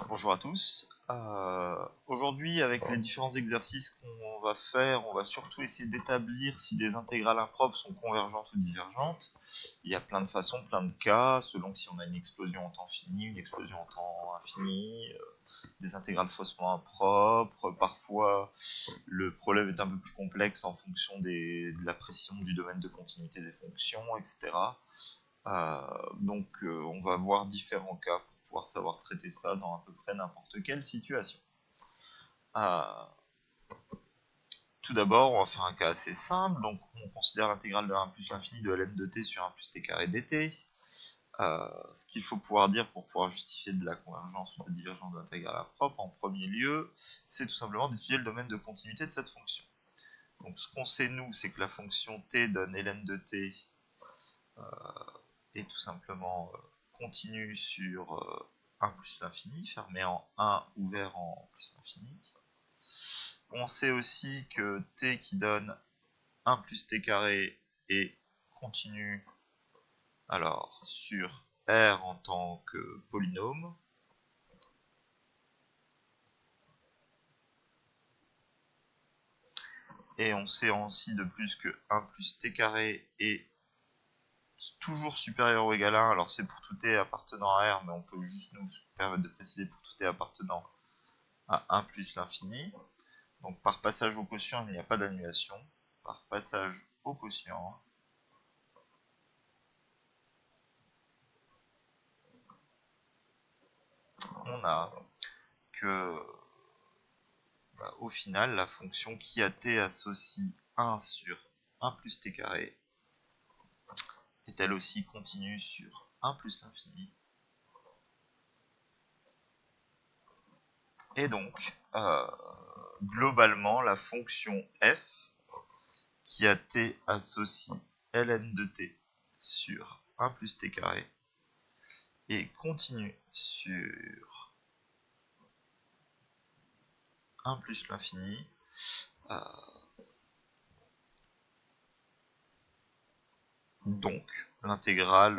Bonjour à tous. Aujourd'hui, avec les différents exercices qu'on va faire, on va surtout essayer d'établir si des intégrales impropres sont convergentes ou divergentes. Il y a plein de façons, plein de cas, selon si on a une explosion en temps fini, une explosion en temps infini, des intégrales faussement impropres. Parfois, le problème est un peu plus complexe en fonction de la pression du domaine de continuité des fonctions, etc. On va voir différents cas pour pouvoir savoir traiter ça dans à peu près n'importe quelle situation. Euh, Tout d'abord, on va faire un cas assez simple. Donc, on considère l'intégrale de 1 plus l'infini de ln de t sur 1 plus t carré dt. Ce qu'il faut pouvoir dire pour pouvoir justifier de la convergence ou de la divergence de l'intégrale impropre, en premier lieu, c'est tout simplement d'étudier le domaine de continuité de cette fonction. Donc, ce qu'on sait, nous, c'est que la fonction t donne ln de t est tout simplement continue sur 1 plus l'infini, fermé en 1, ouvert en plus l'infini. On sait aussi que t qui donne 1 plus t carré est continu alors sur R en tant que polynôme. Et on sait aussi de plus que 1 plus t carré est toujours supérieur ou égal à 1. Alors c'est pour tout t appartenant à R, mais on peut juste nous permettre de préciser pour tout t appartenant à 1 plus l'infini. Donc par passage au quotient, il n'y a pas d'annulation. Par passage au quotient, on a que au final, la fonction qui à t associe 1 sur 1 plus t carré est elle aussi continue sur 1 plus l'infini. Et donc, globalement, la fonction f qui à t associe ln de t sur 1 plus t carré est continue sur 1 plus l'infini. Donc, l'intégrale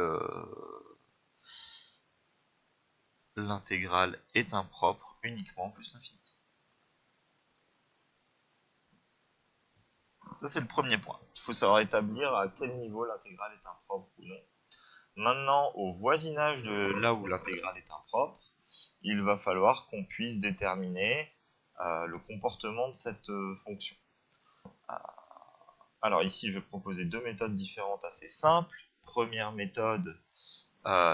est impropre uniquement plus l'infini. Ça, c'est le premier point. Il faut savoir établir à quel niveau l'intégrale est impropre ou non. Maintenant, au voisinage de là où l'intégrale est impropre, il va falloir qu'on puisse déterminer le comportement de cette fonction. Alors ici, je vais proposer deux méthodes différentes assez simples. Première méthode,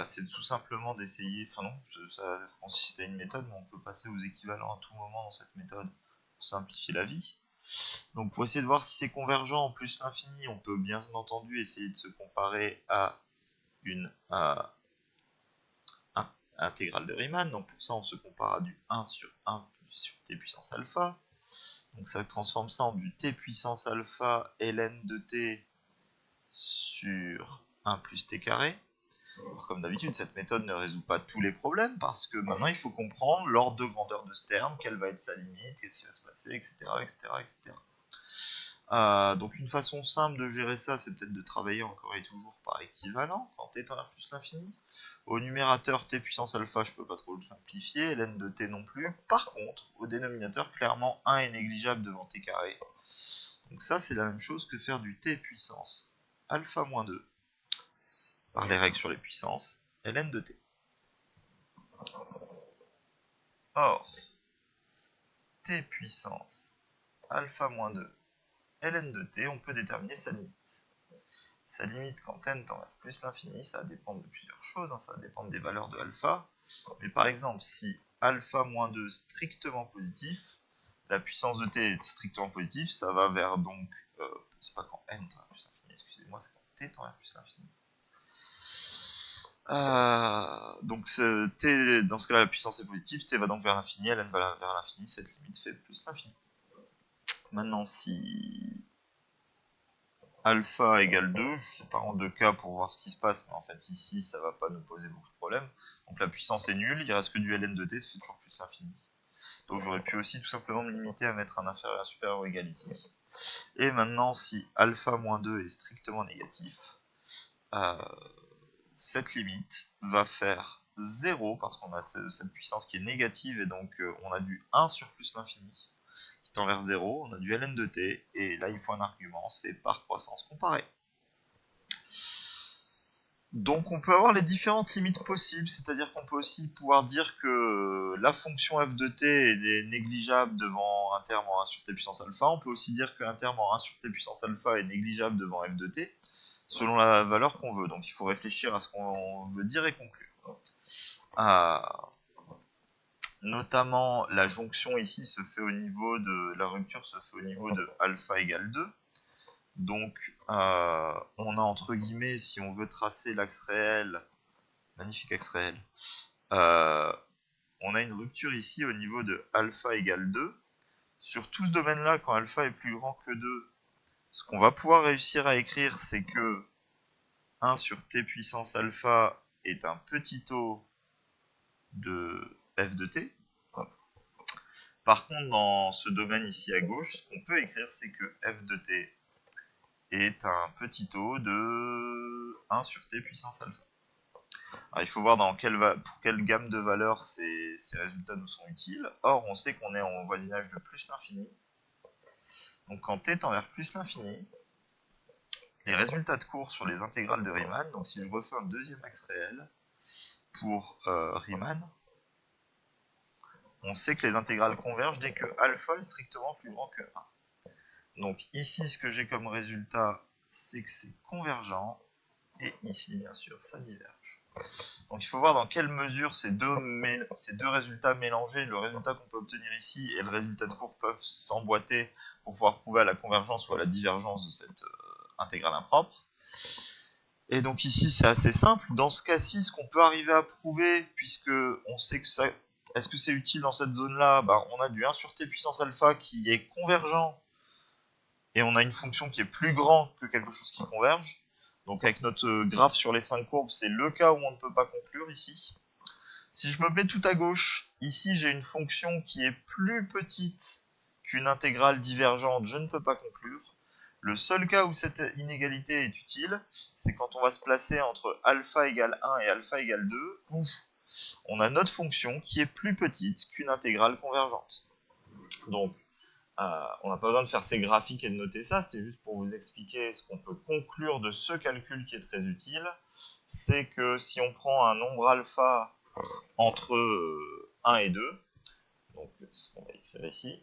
c'est tout simplement d'essayer, enfin non, ça consiste à une méthode, mais on peut passer aux équivalents à tout moment dans cette méthode pour simplifier la vie. Donc pour essayer de voir si c'est convergent en plus l'infini, on peut bien entendu essayer de se comparer à une intégrale de Riemann. Donc pour ça, on se compare à du 1 sur 1 sur t puissance alpha. Donc ça transforme ça en du t puissance alpha ln de t sur 1 plus t carré. Alors, comme d'habitude, cette méthode ne résout pas tous les problèmes parce que maintenant il faut comprendre l'ordre de grandeur de ce terme, quelle va être sa limite, qu'est-ce qui va se passer, etc. etc., etc. Donc une façon simple de gérer ça, c'est peut-être de travailler encore et toujours par équivalent quand t tend vers plus l'infini. Au numérateur t puissance alpha, je peux pas trop le simplifier, ln de t non plus. Par contre, au dénominateur, clairement 1 est négligeable devant t carré. Donc ça, c'est la même chose que faire du t puissance alpha moins 2 par les règles sur les puissances, ln de t. Or, t puissance alpha moins 2 ln de t, on peut déterminer sa limite. Sa limite quand n tend vers plus l'infini, ça dépend de plusieurs choses, hein, ça dépend des valeurs de alpha. Mais par exemple, si alpha moins 2 strictement positif, la puissance de t est strictement positive, ça va vers donc, c'est pas quand n tend vers plus l'infini, excusez-moi, c'est quand t tend vers plus l'infini. Donc t, dans ce cas-là, la puissance est positive, t va donc vers l'infini, ln va vers l'infini, cette limite fait plus l'infini. Maintenant, si alpha égale 2, je sépare en deux cas pour voir ce qui se passe, mais en fait ici ça va pas nous poser beaucoup de problèmes. Donc la puissance est nulle, il reste que du ln de t, ça fait toujours plus l'infini. Donc j'aurais pu aussi tout simplement me limiter à mettre un inférieur, un supérieur ou égal ici. Et maintenant, si alpha moins 2 est strictement négatif, cette limite va faire 0, parce qu'on a cette puissance qui est négative, et donc on a du 1 sur plus l'infini, qui tend vers 0, on a du ln de t, et là il faut un argument, c'est par croissance comparée. Donc on peut avoir les différentes limites possibles, c'est-à-dire qu'on peut aussi pouvoir dire que la fonction f de t est négligeable devant un terme en 1 sur t puissance alpha, on peut aussi dire qu'un terme en 1 sur t puissance alpha est négligeable devant f de t, selon la valeur qu'on veut. Donc il faut réfléchir à ce qu'on veut dire et conclure. Notamment, la jonction ici se fait au niveau de... La rupture se fait au niveau de alpha égale 2. Donc, on a entre guillemets, si on veut tracer l'axe réel, magnifique axe réel, on a une rupture ici au niveau de alpha égale 2. Sur tout ce domaine-là, quand alpha est plus grand que 2, ce qu'on va pouvoir réussir à écrire, c'est que 1 sur t puissance alpha est un petit taux de f de t. Par contre, dans ce domaine ici à gauche, ce qu'on peut écrire, c'est que f de t est un petit taux de 1 sur t puissance alpha. Alors, il faut voir pour quelle gamme de valeurs ces résultats nous sont utiles. Or, on sait qu'on est en voisinage de plus l'infini. Donc, quand t tend vers plus l'infini, les résultats de cours sur les intégrales de Riemann, donc si je refais un deuxième axe réel pour Riemann, on sait que les intégrales convergent dès que alpha est strictement plus grand que 1. Donc ici, ce que j'ai comme résultat, c'est que c'est convergent, et ici, bien sûr, ça diverge. Donc il faut voir dans quelle mesure ces deux résultats mélangés, le résultat qu'on peut obtenir ici et le résultat de cours, peuvent s'emboîter pour pouvoir prouver à la convergence ou à la divergence de cette intégrale impropre. Et donc ici, c'est assez simple. Dans ce cas-ci, ce qu'on peut arriver à prouver, puisque on sait que ça... Est-ce que c'est utile dans cette zone-là? On a du 1 sur t puissance alpha qui est convergent, et on a une fonction qui est plus grand que quelque chose qui converge. Donc avec notre graphe sur les 5 courbes, c'est le cas où on ne peut pas conclure ici. Si je me mets tout à gauche, ici j'ai une fonction qui est plus petite qu'une intégrale divergente, je ne peux pas conclure. Le seul cas où cette inégalité est utile, c'est quand on va se placer entre alpha égale 1 et alpha égale 2, où on a notre fonction qui est plus petite qu'une intégrale convergente. Donc, on n'a pas besoin de faire ces graphiques et de noter ça, c'était juste pour vous expliquer ce qu'on peut conclure de ce calcul qui est très utile. C'est que si on prend un nombre alpha entre 1 et 2, donc ce qu'on va écrire ici,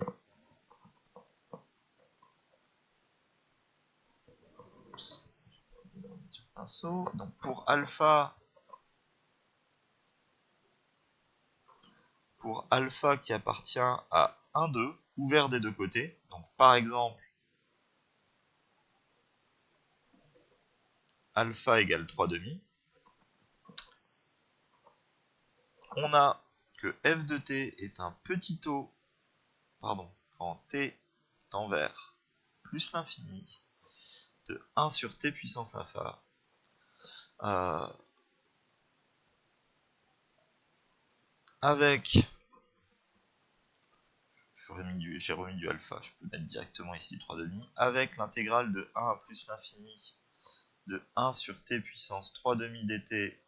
donc pour alpha qui appartient à 1, 2, ouvert des deux côtés, donc par exemple alpha égale 3 demi, on a que f de t est un petit taux, quand t tend vers plus l'infini, de 1 sur t puissance alpha, avec, j'ai remis du alpha, je peux mettre directement ici 3 demi, avec l'intégrale de 1 à plus l'infini de 1 sur t puissance 3 demi dt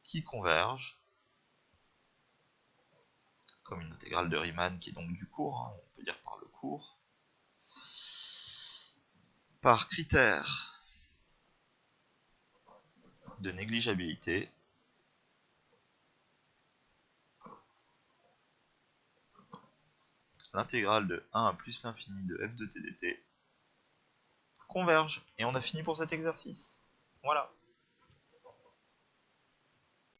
qui converge, comme une intégrale de Riemann qui est donc du cours, hein, on peut dire par le cours, par critère de négligeabilité, l'intégrale de 1 à plus l'infini de f de t dt converge. Et on a fini pour cet exercice. Voilà.